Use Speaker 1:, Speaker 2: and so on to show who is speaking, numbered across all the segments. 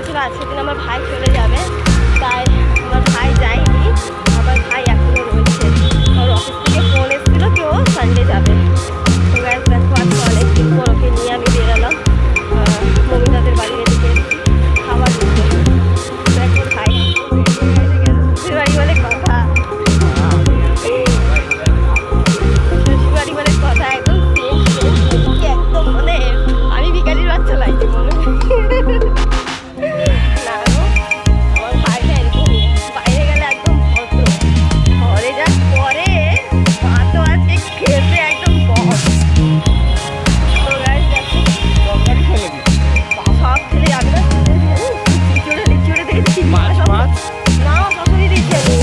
Speaker 1: বলেছিল আজকে দিন আমার ভাই চলে যাবে, তাই আমার ভাই যায়নি, আমার ভাই এখনও রয়েছে। ওর অফিস থেকে ফোন এসেছিলো কি ও সানডে যাবে। তো গ্যাস দেখো আজকে অনেকদিন পর ওকে নিয়ে আমি বেরোলাম মমিতাদের বাড়ির এদিকে খাবার দিতে। দেখো ভাই শ্বশুরবাড়ি বলে কথা, শ্বশুরবাড়ি বলে কথা একদম একদম মানে আমি ভিখারির বাচ্চা লাগছে মনে না গো। আমার ভাইটা এরকমই, বাইরে গেলে একদম ভদ্র, ঘরে যা করে মা তো আজকে খেতে একদম বস। তো গাইস দেখো সব ছেলে যাবে না, লিচুড়ে দেখেছি না কখনই দিয়েছি আমি,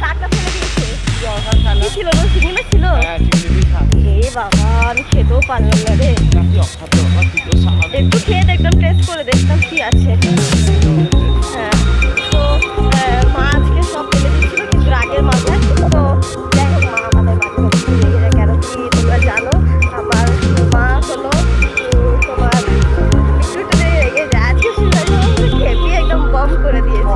Speaker 1: শাকটা ফেলে দিয়েছে। কি ছিল গো, সিনেমা ছিল? এ বাবা আমি খেতেও পারলাম না রে, একটু খেয়ে দেখতাম, টেস্ট করে দেখতাম কি আছে। হ্যাঁ তো মা আজকে সব ফেলে দিচ্ছিল কিন্তু রাগের মাথায়। তো যাই হোক মা আমাদের মাঝে লেগে যায়, কেন কি তোমরা জানো আমার মা হলো তোমার একটু একটু রেগে যায়। আজকে খেপি একদম বম করে দিয়েছিল,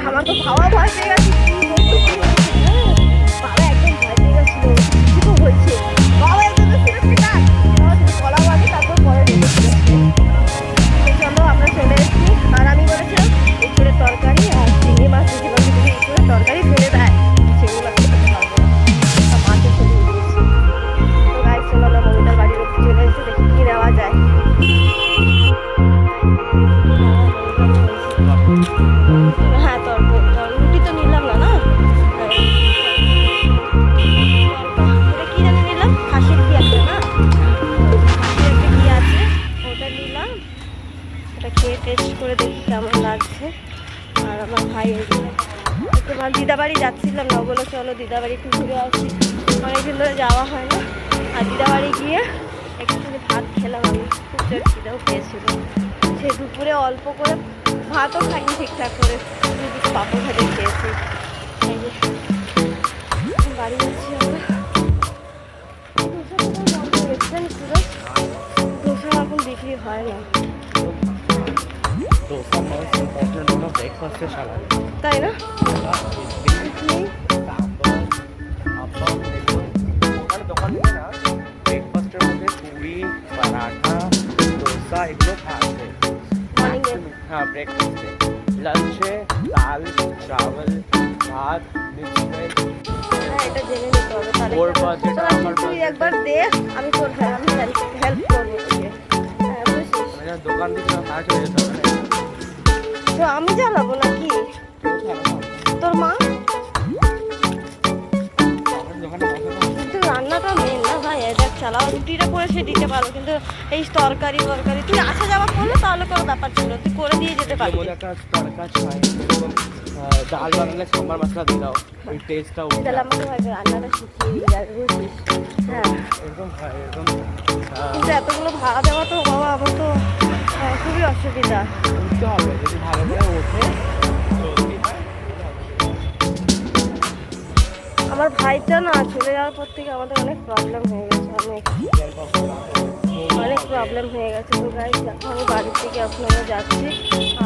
Speaker 1: আমার তো খাওয়া ভয় পেয়ে গেছে। বাবা একদম ভয় পেয়ে গেছিল, কিছু হয়েছে বাবা একদম বলা বাকি তারপর পরে চলো আমরা চলে এসেছি। আর আমি বলেছিলাম ইঁচড়ের তরকারি আর চিংড়ি মাছ দিয়েছিলাম, যদি ইঁচড়ের তরকারি ফেলে দেয় চিংড়ি মাছ খেতে পারবো না, মাছও ফেলে দিয়েছি। তো গাইস চলো আমরা মমিতার বাড়ির অব্দি চলে এসেছি, দেখি কি নেওয়া যায়। হ্যাঁ তরকারি রুটি তো নিলাম না, না এটা কি জানি নিলাম, খাসির কি আছে না, খাসির একটা কি আছে ওটা নিলাম, ওটা খেয়ে টেস্ট করে দেখি কেমন লাগছে। আর আমার ভাই একটু দিদাবাড়ি যাচ্ছিলাম না, বলো চলো দিদাবাড়ি একটু ঘুরে আসি, অনেকদিন ধরে যাওয়া হয় না। আর দিদাবাড়ি গিয়ে একটুখানি ভাত খেলাম, আমি খুব জোর খিদেও পেয়েছিল। সে দুপুরে অল্প করে ভাতও খাইনি ঠিকঠাক করে, দুটো পাঁপড় ভাজা খেয়েছি। এই যে বাড়ি যাচ্ছি আমরা, ধোসা এখন বিক্রি হয় না, তাই না?
Speaker 2: ব্রেকফাস্টের মধ্যে পুরি, পরাঠা, ডোসা এগুলো খাওয়া। हाँ ब्रेकफास्ट है, लंच है दाल चावल भात मिक्स वेज।
Speaker 1: এটা জেনে নিতে হবে তাহলে।
Speaker 2: ওর বাজেট আমার
Speaker 1: তুই একবার দে, আমি তোর আমি হেল্প করবো তোকে। হ্যাঁ বুঝছিস,
Speaker 2: মানে দোকান থেকে কাজ হয়ে যেতে হবে।
Speaker 1: তো আমি চালাবো নাকি তোর মা? কিন্তু রান্নাটা মেন না ভাই, এটা চালাও, রুটিটা করে সে দিতে পারো, কিন্তু এই তরকারি তুই আসা যাওয়া করলে তাহলে কোনো ব্যাপার ছিল, তুই করে দিয়ে যেতে পারবি।
Speaker 2: একটা তরকা চাই, ডাল বানালে সাম্বার মশলা দিয়ে দাও, ওই টেস্টটা উঠে।
Speaker 1: তাহলে আমাকে ভাই রান্নাটা শিখিয়ে দিয়ে যাবে বুঝছিস? হ্যাঁ
Speaker 2: একদম
Speaker 1: কিন্তু এতগুলো ভাড়া দেওয়া তো বাবা আমার তো খুবই অসুবিধা।
Speaker 2: উঠতে হবে, যদি ভালো করে ওঠে।
Speaker 1: আমার ভাইটা না চলে যাওয়ার পর থেকে আমাদের অনেক প্রবলেম হয়ে গেছে, অনেক প্রবলেম হয়ে গেছে। তো গাইস দেখো আমি বাড়ির থেকে এখন আমরা যাচ্ছি,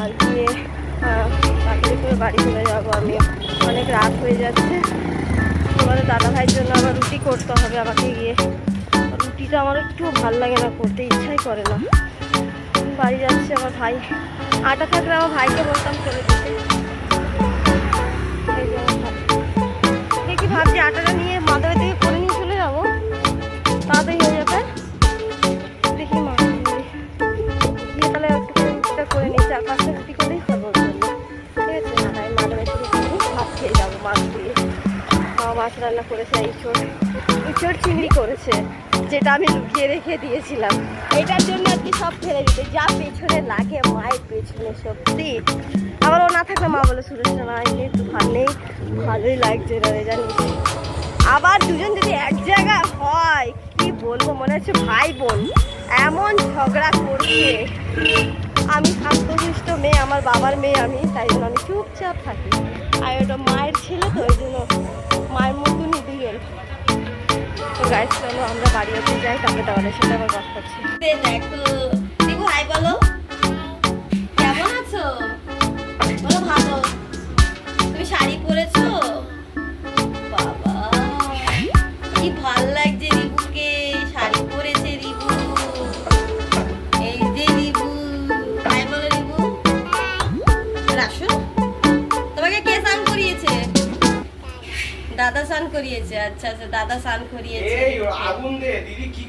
Speaker 1: আর গিয়ে তাড়াতাড়ি করে বাড়ি চলে যাবো আমি, অনেক রাত হয়ে যাচ্ছে। তোমাদের দাদা ভাইয়ের জন্য আবার রুটি করতে হবে আমাকে গিয়ে, রুটিটা আমার একটু ভালো লাগে না করতে, ইচ্ছাই করে না। বাড়ি যাচ্ছে আমার ভাই, আটা থাকলে আমার ভাইকে বলতাম চলে যেতে। দেখি ভাবছি আটাটা নিয়ে মাদারে থেকে করে নিয়ে চলে যাবো, তাড়াতাড়ি হয়ে যাবে। দেখি মা গিয়ে তাহলে একটু রুটিটা করে নিই, 4-5টা রুটি করেই খাবো জন্য, ঠিক আছে? না ভাই মাদারে থেকে ভাত খেয়ে যাবো মাছ দিয়ে। মাছ রান্না করেছে, ইঁচড় চিংড়ি করেছে, যেটা আমি লুকিয়ে রেখে দিয়েছিলাম। এটার জন্য আর কি সব ফেলে দিতে, যা পেছনে লাগে মায়ের পেছনে সত্যি। আবার ও না থাকলে মা বলে সুরেশ না এমনি তো ভালোই লাগছে না জানিস। আবার দুজন যদি এক জায়গা হয় কি বলবো, মনে হচ্ছে ভাই বোন এমন ঝগড়া করছে। আমি শান্তশিষ্ট মেয়ে, আমার বাবার মেয়ে আমি, তাই জন্য আমি চুপচাপ থাকি। আর ওটা মায়ের ছেলে তো ওই জন্য মায়ের মতনই দুজন। তো গাইস চলো আমরা বাড়ি অবধি যাই, তারপরে তোমাদের সাথে আবার কথা করছি। দেখো দেখো হাই দাদা স্নান করিয়েছে, আচ্ছা আচ্ছা দাদা স্নান করিয়েছে।
Speaker 3: এই আগুন দে দিদি কি